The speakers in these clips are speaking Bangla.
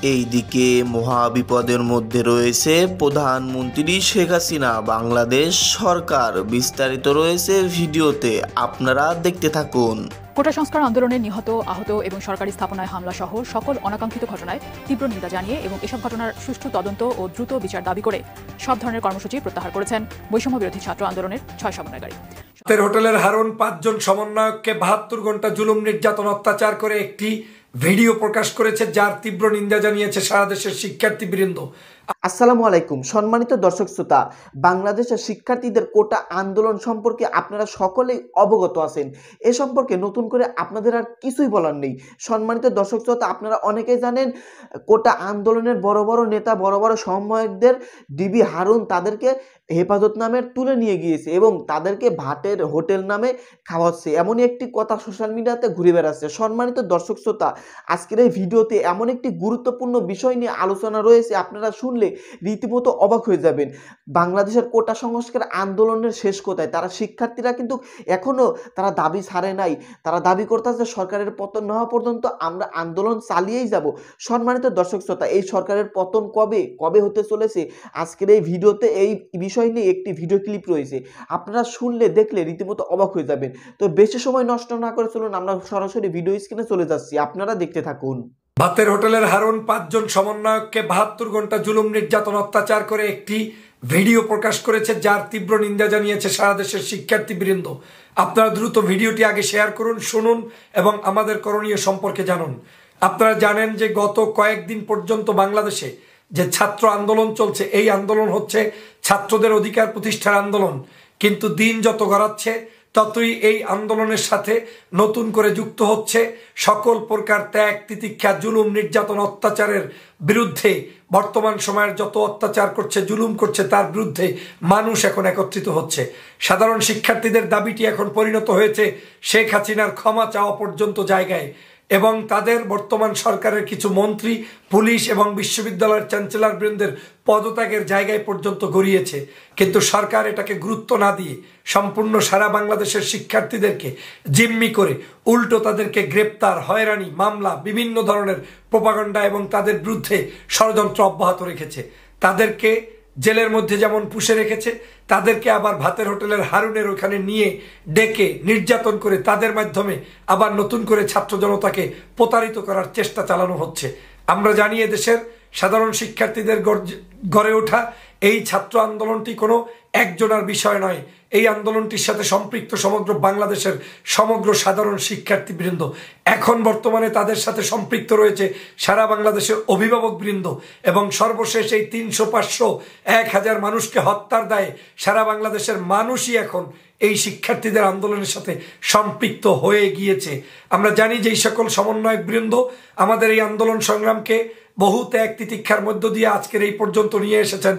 এইদিকে মহাবিপদের মধ্যে রয়েছে প্রধানমন্ত্রী শেখ হাসিনা। বাংলাদেশ সরকার বিস্তারিত রয়েছে ভিডিওতে, আপনারা দেখতে থাকুন। কোটা সংস্কার আন্দোলনে নিহত, আহত এবং সরকারি স্থাপনায় হামলা সহ সকল অনাকাঙ্ক্ষিত ঘটনায় তীব্র নিন্দা জানিয়ে এবং এসব ঘটনার সুষ্ঠু তদন্ত ও দ্রুত বিচার দাবি করে সব ধরনের কর্মসূচি প্রত্যাহার করেছেন বৈষম্য বিরোধী ছাত্র আন্দোলনের 6 সমন্বয়কারী। হোটেলের হারুন 5 জন সমন্বয়ককে 72 ঘন্টা জুলুম, নির্যাতন, অত্যাচার করে একটি ভিডিও প্রকাশ করেছে, যার তীব্র নিন্দা জানিয়েছে সারা দেশের শিক্ষার্থীবৃন্দ। আসসালামু আলাইকুম সম্মানিত দর্শক শ্রোতা, বাংলাদেশের শিক্ষার্থীদের কোটা আন্দোলন সম্পর্কে আপনারা সকলেই অবগত আছেন। এ সম্পর্কে নতুন করে আপনাদের আর কিছুই বলার নেই। সম্মানিত দর্শক শ্রোতা, আপনারা অনেকেই জানেন কোটা আন্দোলনের বড় বড় নেতা, বড় বড় সমন্বয়কদের ডিবি হারুন তাদেরকে হেফাজত নামে তুলে নিয়ে গিয়েছে এবং তাদেরকে ভাটের হোটেল নামে খাওয়াচ্ছে, এমনই একটি কথা সোশ্যাল মিডিয়াতে ঘুরে বেড়াচ্ছে। সম্মানিত দর্শক শ্রোতা, আজকের এই ভিডিওতে এমন একটি গুরুত্বপূর্ণ বিষয় নিয়ে আলোচনা রয়েছে, আপনারা শুনলে রীতিমতো অবাক হয়ে যাবেন। বাংলাদেশের কোটা সংস্কার আন্দোলনের শেষ কোথায়? তারা শিক্ষার্থীরা কিন্তু এখনো তারা দাবি ছাড়ে নাই। তারা দাবি করতেছে সরকারের পতন না হওয়া পর্যন্ত আমরা আন্দোলন চালিয়েই যাব। সম্মানিত দর্শক শ্রোতা, এই সরকারের পতন কবে হতে চলেছে? আজকের এই ভিডিওতে এই বিষয় নিয়ে একটি ভিডিও ক্লিপ রয়েছে, আপনারা শুনলে দেখলে রীতিমতো অবাক হয়ে যাবেন। তো বেশি সময় নষ্ট না করে চলুন আমরা সরাসরি ভিডিও স্ক্রিনে চলে যাচ্ছি, আপনারা দেখতে থাকুন। ভাতের হোটেলের হারুন 5 জন সমন্বয়ককে 72 ঘন্টা জুলুম, নির্যাতন, অত্যাচার করে একটি ভিডিও প্রকাশ করেছে, যার তীব্র নিন্দা জানিয়েছে সারা দেশের শিক্ষার্থীবৃন্দ। আপনারা দ্রুত ভিডিওটি আগে শেয়ার করুন, শুনুন এবং আমাদের করণীয় সম্পর্কে জানুন। আপনারা জানেন যে গত কয়েকদিন পর্যন্ত বাংলাদেশে যে ছাত্র আন্দোলন চলছে, এই আন্দোলন হচ্ছে ছাত্রদের অধিকার প্রতিষ্ঠার আন্দোলন। কিন্তু দিন যত গড়াচ্ছে ততই এই আন্দোলনের সাথে নতুন করে যুক্ত হচ্ছে সকল প্রকার ত্যাগ, তিতিক্ষা, জুলুম, নির্যাতন, অত্যাচারের বিরুদ্ধে। বর্তমান সময়ের যত অত্যাচার করছে, জুলুম করছে, তার বিরুদ্ধে মানুষ এখন একত্রিত হচ্ছে। সাধারণ শিক্ষার্থীদের দাবিটি এখন পরিণত হয়েছে শেখ হাসিনার ক্ষমা চাওয়া পর্যন্ত জায়গায়, এবং তাদের বর্তমান সরকারের কিছু মন্ত্রী, পুলিশ এবং বিশ্ববিদ্যালয়ের চ্যান্সেলর বৃন্দের পদত্যাগের জায়গায় পর্যন্ত গড়িয়েছে। কিন্তু সরকার এটাকে গুরুত্ব না দিয়ে সম্পূর্ণ সারা বাংলাদেশের শিক্ষার্থীদেরকে জিম্মি করে উল্টো তাদেরকে গ্রেপ্তার, হয়রানি, মামলা, বিভিন্ন ধরনের প্রোপাগান্ডা এবং তাদের বিরুদ্ধে ষড়যন্ত্র অব্যাহত রেখেছে। তাদেরকে জেলের মধ্যে যেমন পুষে রেখেছে, তাদেরকে আবার ভাতের হোটেলের হারুনের ওখানে নিয়ে ডেকে নির্যাতন করে তাদের মাধ্যমে আবার নতুন করে ছাত্র জনতাকে প্রতারিত করার চেষ্টা চালানো হচ্ছে। আমরা জানি দেশের সাধারণ শিক্ষার্থীদের গড়ে ওঠা এই ছাত্র আন্দোলনটি কোনো একজনের বিষয় নয়। এই আন্দোলনটির সাথে সম্পৃক্ত সমগ্র বাংলাদেশের সমগ্র সাধারণ শিক্ষার্থীবৃন্দ। এখন বর্তমানে তাদের সাথে সম্পৃক্ত রয়েছে সারা বাংলাদেশের অভিভাবকবৃন্দ, এবং সর্বশেষ এই 300, 500, 1000 মানুষকে হত্যার দায়ে সারা বাংলাদেশের মানুষই এখন এই শিক্ষার্থীদের আন্দোলনের সাথে সম্পৃক্ত হয়ে গিয়েছে। আমরা জানি যে এই সকল সমন্বয়ক বৃন্দ আমাদের এই আন্দোলন সংগ্রামকে বহু ত্যাগ, তিতিক্ষার মধ্য দিয়ে আজকের এই পর্যন্ত নিয়ে এসেছেন।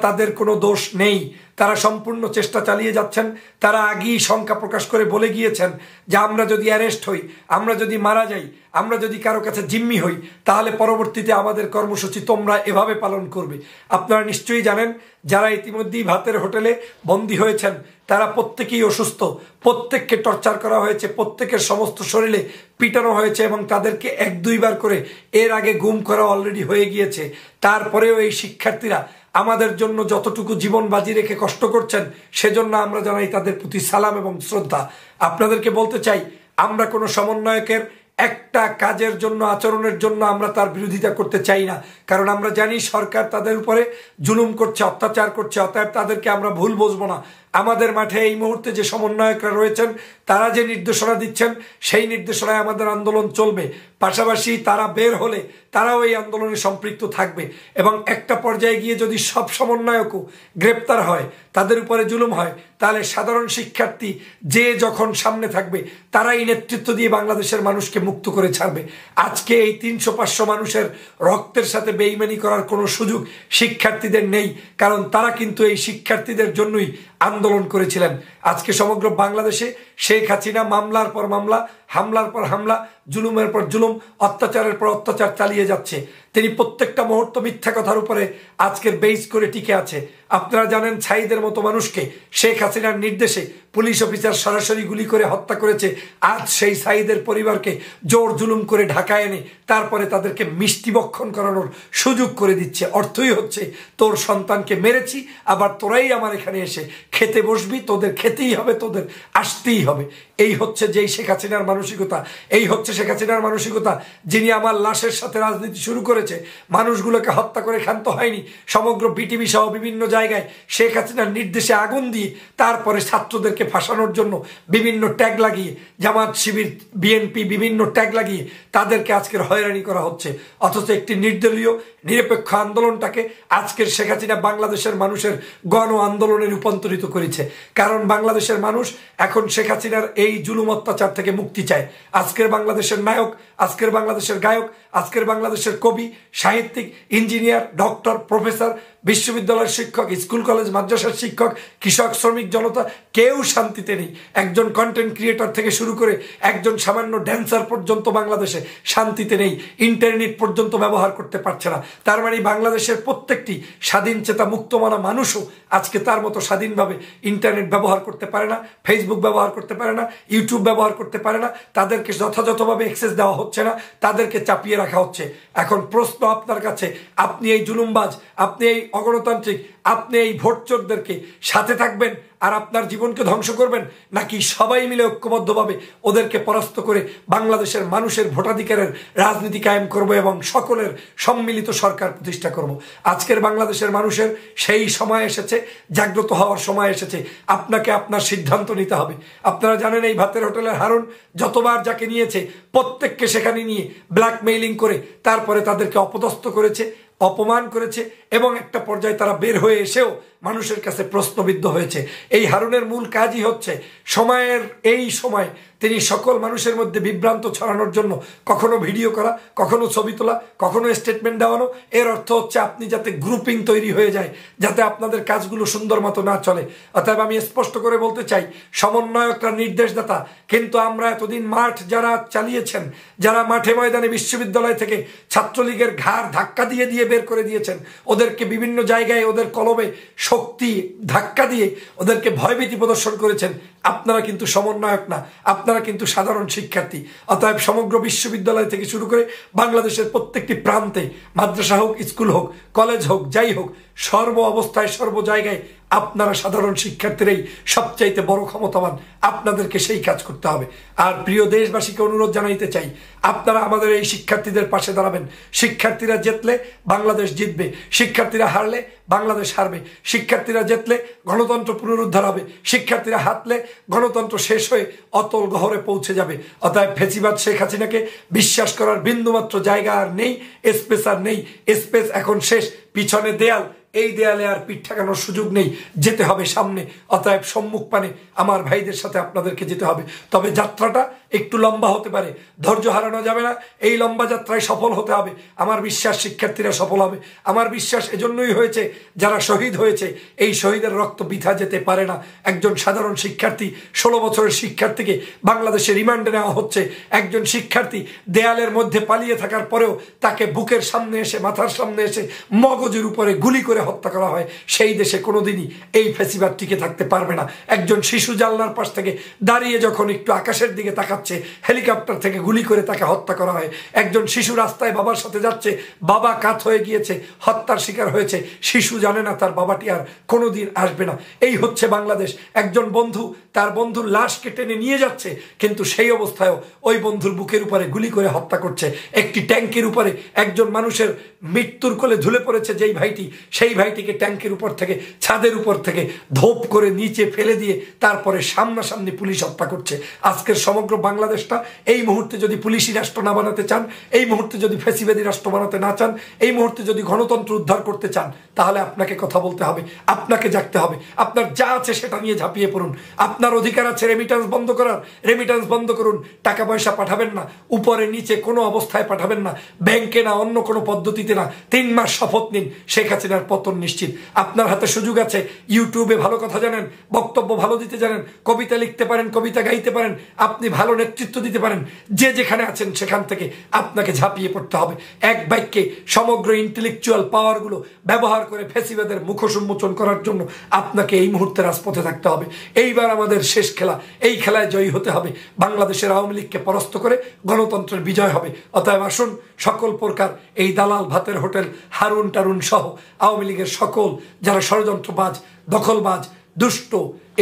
তাদের কোনো দোষ নেই, তারা সম্পূর্ণ চেষ্টা চালিয়ে যাচ্ছেন। তারা আগেই শঙ্কা প্রকাশ করে বলে গিয়েছেন যে আমরা যদি অ্যারেস্ট হই, আমরা যদি মারা যাই, আমরা যদি কারো কাছে জিম্মি হই, তাহলে পরবর্তীতে আমাদের কর্মসূচি তোমরা এভাবে পালন করবে। আপনারা নিশ্চয়ই জানেন যারা ইতিমধ্যেই ভাতের হোটেলে বন্দী হয়েছেন তারা প্রত্যেকেই অসুস্থ, প্রত্যেককে টর্চার করা হয়েছে, প্রত্যেকের সমস্ত শরীরে পিটানো হয়েছে এবং তাদেরকে 1-2 বার করে এর আগে গুম করা অলরেডি হয়ে গিয়েছে। তারপরেও এই শিক্ষার্থীরা আমাদের জন্য যতটুকু জীবন বাজি রেখে কষ্ট করছেন, সেজন্য আমরা জানাই তাদের প্রতি সালাম এবং শ্রদ্ধা। আপনাদেরকে বলতে চাই, আমরা কোনো সমন্বয়কের একটা কাজের জন্য, আচরণের জন্য আমরা তার বিরোধিতা করতে চাই না, কারণ আমরা জানি সরকার তাদের উপরে জুলুম করছে, অত্যাচার করছে, অতএব তাদেরকে আমরা ভুল বুঝবো না। আমাদের মাঠে এই মুহূর্তে যে সমন্বয়করা রয়েছেন তারা যে নির্দেশনা দিচ্ছেন সেই নির্দেশনায় আমাদের আন্দোলন চলবে। পাশাপাশি তারা বের হলে তারাও এই আন্দোলনে সম্পৃক্ত থাকবে, এবং একটা পর্যায়ে গিয়ে যদি সব সমন্বয়কও গ্রেপ্তার হয়, তাদের উপরে জুলুম হয়, তাহলে সাধারণ শিক্ষার্থী যে যখন সামনে থাকবে তারাই নেতৃত্ব দিয়ে বাংলাদেশের মানুষকে মুক্ত করে ছাড়বে। আজকে এই 300-500 মানুষের রক্তের সাথে বেইমানি করার কোনো সুযোগ শিক্ষার্থীদের নেই, কারণ তারা কিন্তু এই শিক্ষার্থীদের জন্যই আন্দোলন করেছিলেন। আজকে সমগ্র বাংলাদেশে শেখ হাসিনা মামলার পর মামলা, হামলার পর হামলা, জুলুমের পর জুলুম, অত্যাচারের পর অত্যাচার চালিয়ে যাচ্ছে। তিনি প্রত্যেকটা মুহূর্ত মিথ্যা কথার উপরে আজকের বেস করে টিকে আছে। আপনারা জানেন ছাইদের মতো মানুষকে শেখ হাসিনার নির্দেশে পুলিশ অফিসার সরাসরি গুলি করে হত্যা করেছে। আজ সেই সাইদের পরিবারকে জোর জুলুম করে ঢাকায় এনে তারপরে তাদেরকে মিষ্টি বক্ষণ করানোর সুযোগ করে দিচ্ছে। অর্থই হচ্ছে তোর সন্তানকে মেরেছি, আবার তোরাই আমার এখানে এসে খেতে বসবি, তোদের খেতেই হবে, তোদের আসতেই হবে। এই হচ্ছে যেই শেখ হাসিনার মানসিকতা, এই হচ্ছে শেখ হাসিনার মানসিকতা যিনি আমার লাশের সাথে রাজনীতি শুরু করেছে। মানুষগুলোকে হত্যা করে ক্ষান্ত হয়নি, সমগ্র বিটিভি সহ বিভিন্ন জায়গায় শেখ হাসিনার নির্দেশে আগুন দিয়ে তারপরে ছাত্রদেরকে ফাঁসানোর জন্য বিভিন্ন ট্যাগ লাগিয়ে, জামাত শিবির বিএনপি বিভিন্ন ট্যাগ লাগিয়ে তাদেরকে আজকের হয়রানি করা হচ্ছে। অথচ একটি নির্দলীয় নিরপেক্ষ আন্দোলনটাকে আজকের শেখ হাসিনা বাংলাদেশের মানুষের গণ আন্দোলনে রূপান্তরিত করেছে। কারণ বাংলাদেশের মানুষ এখন শেখ হাসিনার এই জুলুম অত্যাচার থেকে মুক্তি চায়। আজকের বাংলাদেশের নায়ক, আজকের বাংলাদেশের গায়ক, আজকের বাংলাদেশের কবি, সাহিত্যিক, ইঞ্জিনিয়ার, ডক্টর, প্রফেসর, বিশ্ববিদ্যালয়ের শিক্ষক, স্কুল কলেজ মাদ্রাসার শিক্ষক, কৃষক, শ্রমিক জনতা কেউ শান্তিতে নেই। একজন কন্টেন্ট ক্রিয়েটর থেকে শুরু করে একজন সামান্য ড্যান্সার পর্যন্ত বাংলাদেশে শান্তিতে নেই। ইন্টারনেট পর্যন্ত ব্যবহার করতে পারছে না। তার মানে বাংলাদেশের প্রত্যেকটি স্বাধীন চেতা মুক্তমানা মানুষও আজকে তার মতো স্বাধীনভাবে ইন্টারনেট ব্যবহার করতে পারে না, ফেসবুক ব্যবহার করতে পারে না, ইউটিউব ব্যবহার করতে পারে না। তাদেরকে যথাযথভাবে অ্যাক্সেস দেওয়া হচ্ছে না, তাদেরকে চাপিয়ে রাখা হচ্ছে। এখন প্রশ্ন আপনার কাছে, আপনি এই জুলুমবাজ, আপনি এই অগণতান্ত্রিক, আপনি এই ভোটচোরদেরকে সাথে থাকবেন আর আপনার জীবনকে ধ্বংস করবেন, নাকি সবাই মিলে ঐক্যবদ্ধভাবে ওদেরকে পরাস্ত করে বাংলাদেশের মানুষের ভোটাধিকারের রাজনীতি কায়েম করব এবং সকলের সম্মিলিত সরকার প্রতিষ্ঠা করব? আজকের বাংলাদেশের মানুষের সেই সময় এসেছে, জাগ্রত হওয়ার সময় এসেছে। আপনাকে আপনার সিদ্ধান্ত নিতে হবে। আপনারা জানেন এই ভাতের হোটেলের হারুন যতবার যাকে নিয়েছে প্রত্যেককে সেখানে নিয়ে ব্ল্যাকমেইলিং করে তারপরে তাদেরকে অপদস্থ করেছে, অপমান করেছে এবং একটা পর্যায়ে তারা বের হয়ে এসেও মানুষের কাছে প্রশ্নবিদ্ধ হয়েছে। এই হারুনের মূল কাজই হচ্ছে সময়ের এই সময় তিনি সকল মানুষের মধ্যে বিভ্রান্ত ছড়ানোর জন্য কখনো ভিডিও করা, কখনো ছবি তোলা, কখনো স্টেটমেন্ট দেওয়ানো। এর অর্থ হচ্ছে আপনি যাতে গ্রুপিং তৈরি হয়ে যায়, যাতে আপনাদের কাজগুলো সুন্দর মতো না চলে। অতএব আমি স্পষ্ট করে বলতে চাই, সমন্বয়করা নির্দেশদাতা, কিন্তু আমরা এতদিন মাঠ যারা চালিয়েছেন, যারা মাঠে ময়দানে বিশ্ববিদ্যালয় থেকে ছাত্রলীগের ঘাড় ধাক্কা দিয়ে দিয়ে বের করে দিয়েছেন, ওদেরকে বিভিন্ন জায়গায় ওদের কলমে শক্তি ধাক্কা দিয়ে ওদেরকে ভয়ভীতি প্রদর্শন করেছেন, আপনারা কিন্তু সমন্বয়ক না, আপনারা কিন্তু সাধারণ শিক্ষার্থী। অতএব সমগ্র বিশ্ববিদ্যালয় থেকে শুরু করে বাংলাদেশের প্রত্যেকটি প্রান্তে, মাদ্রাসা হোক, স্কুল হোক, কলেজ হোক, যাই হোক, সর্ব অবস্থায় সর্ব জায়গায় আপনারা সাধারণ শিক্ষার্থীরাই সবচাইতে বড় ক্ষমতাবান। আপনাদেরকে সেই কাজ করতে হবে। আর প্রিয় দেশবাসীকে অনুরোধ জানাইতে চাই, আপনারা আমাদের এই শিক্ষার্থীদের পাশে দাঁড়াবেন। শিক্ষার্থীরা জিতলে বাংলাদেশ জিতবে, শিক্ষার্থীরা হারলে বাংলাদেশ হারবে। শিক্ষার্থীরা জিতলে গণতন্ত্র পুনরুদ্ধার হবে, শিক্ষার্থীরা হারলে গণতন্ত্র শেষ হয়ে অতল গহরে পৌঁছে যাবে। অতএব ফেসিবাদ শেখ হাসিনাকে বিশ্বাস করার বিন্দুমাত্র জায়গা আর নেই, স্পেস আর নেই। স্পেস এখন শেষ, পিছনে দেয়াল, এই দেয়ালে আর পিঠ ঠেকানোর সুযোগ নেই, যেতে হবে সামনে। অতএব সম্মুখ পানে আমার ভাইদের সাথে আপনাদেরকে যেতে হবে। তবে যাত্রাটা একটু লম্বা হতে পারে, ধৈর্য হারানো যাবে না। এই লম্বা যাত্রায় সফল হতে হবে। আমার বিশ্বাস শিক্ষার্থীরা সফল হবে। আমার বিশ্বাস এজন্যই হয়েছে, যারা শহীদ হয়েছে এই শহীদের রক্ত বৃথা যেতে পারে না। একজন সাধারণ শিক্ষার্থী, 16 বছরের শিক্ষার্থীকে বাংলাদেশে রিমান্ডে নেওয়া হচ্ছে। একজন শিক্ষার্থী দেয়ালের মধ্যে পালিয়ে থাকার পরেও তাকে বুকের সামনে এসে, মাথার সামনে এসে মগজের উপরে গুলি করে হত্যা করা হয়। সেই দেশে কোনোদিনই এই ফ্যাসিবাদ টিকে থাকতে পারবে না। একজন শিশু জানলার পাশ থেকে দাঁড়িয়ে যখন একটু আকাশের দিকে তাকাচ্ছে, হেলিকপ্টার থেকে গুলি করে তাকে হত্যা করা হয়। একজন শিশু রাস্তায় বাবার সাথে যাচ্ছে, বাবা কাত হয়ে গিয়েছে, হত্যার শিকার হয়েছে। শিশু জানে না তার বাবাটি আর কোনোদিন আসবে না। এই হচ্ছে বাংলাদেশ। একজন বন্ধু তার বন্ধুর লাশকে টেনে নিয়ে যাচ্ছে, কিন্তু সেই অবস্থায়ও ওই বন্ধুর বুকের উপরে গুলি করে হত্যা করছে। একটি ট্যাঙ্কের উপরে একজন মানুষের মৃত্যুর কোলে ঝুলে পড়েছে যেই ভাইটি, সেই ভাইটিকে ট্যাঙ্কের উপর থেকে, ছাদের উপর থেকে ধোপ করে নিচে ফেলে দিয়ে তারপরে সামনাসামনি পুলিশ হত্যা করছে। আজকের সমগ্র বাংলাদেশটা এই মুহূর্তে যদি পুলিশি রাষ্ট্র না বানাতে চান, এই মুহূর্তে যদি ফ্যাসিবাদী রাষ্ট্র বানাতে না চান, এই মুহূর্তে যদি গণতন্ত্র উদ্ধার করতে চান, তাহলে আপনাকে কথা বলতে হবে, আপনাকে জাগতে হবে। আপনার যা আছে সেটা নিয়ে ঝাঁপিয়ে পড়ুন। আপনার অধিকার আছে রেমিটেন্স বন্ধ করার, রেমিটেন্স বন্ধ করুন। টাকা পয়সা পাঠাবেন না, উপরে নিচে কোনো অবস্থায় পাঠাবেন না, ব্যাংকে না, অন্য কোনো পদ্ধতিতে না। 3 মাস শপথ নিন, শেখ হাসিনার পতন নিশ্চিত। আপনার হাতে সুযোগ আছে, ইউটিউবে ভালো কথা জানেন, বক্তব্য ভালো দিতে জানেন, কবিতা লিখতে পারেন, কবিতা গাইতে পারেন, আপনি ভালো নেতৃত্ব দিতে পারেন, যে যেখানে আছেন সেখান থেকে আপনাকে ঝাঁপিয়ে পড়তে হবে। এক বাক্যে সমগ্র ইন্টেলেকচুয়াল পাওয়ারগুলো ব্যবহার করে ফ্যাসিবাদের মুখোশ উন্মোচন করার জন্য আপনাকে এই মুহূর্তে রাজপথে থাকতে হবে। এইবার আমাদের শেষ খেলা, এই খেলায় জয়ী হতে হবে। বাংলাদেশের আওয়ামী লীগকে পরাস্ত করে গণতন্ত্রের বিজয় হবে। অতএব আসুন, সকল প্রকার এই দালাল ভাতের হোটেল হারুন টারুন সহ আওয়ামী লীগের সকল যারা ষড়যন্ত্রবাজ, দখলবাজ, দুষ্ট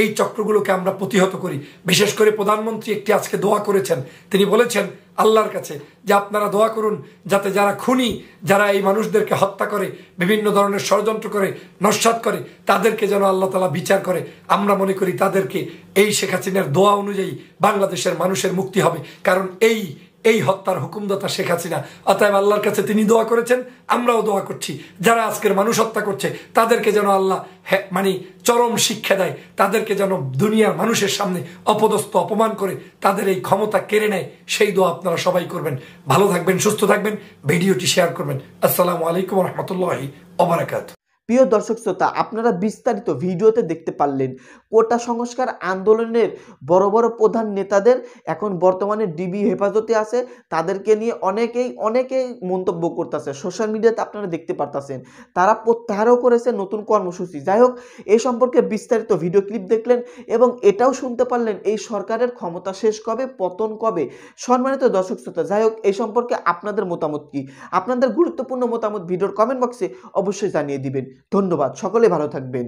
এই চক্রগুলোকে আমরা প্রতিহত করি। বিশেষ করে প্রধানমন্ত্রী একটি আজকে দোয়া করেছেন। তিনি বলেছেন আল্লাহর কাছে যে আপনারা দোয়া করুন যাতে যারা খুনি, যারা এই মানুষদেরকে হত্যা করে, বিভিন্ন ধরনের ষড়যন্ত্র করে, নস্যাৎ করে, তাদেরকে যেন আল্লাহ তাআলা বিচার করে। আমরা মনে করি তাদেরকে এই শেখ হাসিনার দোয়া অনুযায়ী বাংলাদেশের মানুষের মুক্তি হবে, কারণ এই হত্যার হুকুমদাতা শেখ হাসিনা। অতএব আল্লাহর কাছে তিনি দোয়া করেছেন, আমরাও দোয়া করছি যারা আজকের মানুষ হত্যা করছে তাদেরকে যেন আল্লাহ মানে চরম শিক্ষা দেয়, তাদেরকে যেন দুনিয়ার মানুষের সামনে অপদস্থ অপমান করে তাদের এই ক্ষমতা কেড়ে নেয়। সেই দোয়া আপনারা সবাই করবেন। ভালো থাকবেন, সুস্থ থাকবেন, ভিডিওটি শেয়ার করবেন। আসসালামু আলাইকুম ওয়া রাহমাতুল্লাহি ওয়া বারাকাতুহু। প্রিয় দর্শক শ্রোতা, আপনারা বিস্তারিত ভিডিওতে দেখতে পারলেন কোটা সংস্কার আন্দোলনের বড় বড় প্রধান নেতাদের এখন বর্তমানে ডিবি হেফাজতে আছে, তাদেরকে নিয়ে অনেকেই মন্তব্য করতেছে। সোশ্যাল মিডিয়াতে আপনারা দেখতে পারতেছেন তারা প্রত্যাহারও করেছে নতুন কর্মসূচি। যাই হোক, এই সম্পর্কে বিস্তারিত ভিডিও ক্লিপ দেখলেন এবং এটাও শুনতে পারলেন এই সরকারের ক্ষমতা শেষ কবে, পতন কবে। সম্মানিত দর্শক শ্রোতা, যাই হোক, এই সম্পর্কে আপনাদের মতামত কি? আপনাদের গুরুত্বপূর্ণ মতামত ভিডিওর কমেন্ট বক্সে অবশ্যই জানিয়ে দিবেন। ধন্যবাদ, সকলে ভালো থাকবেন।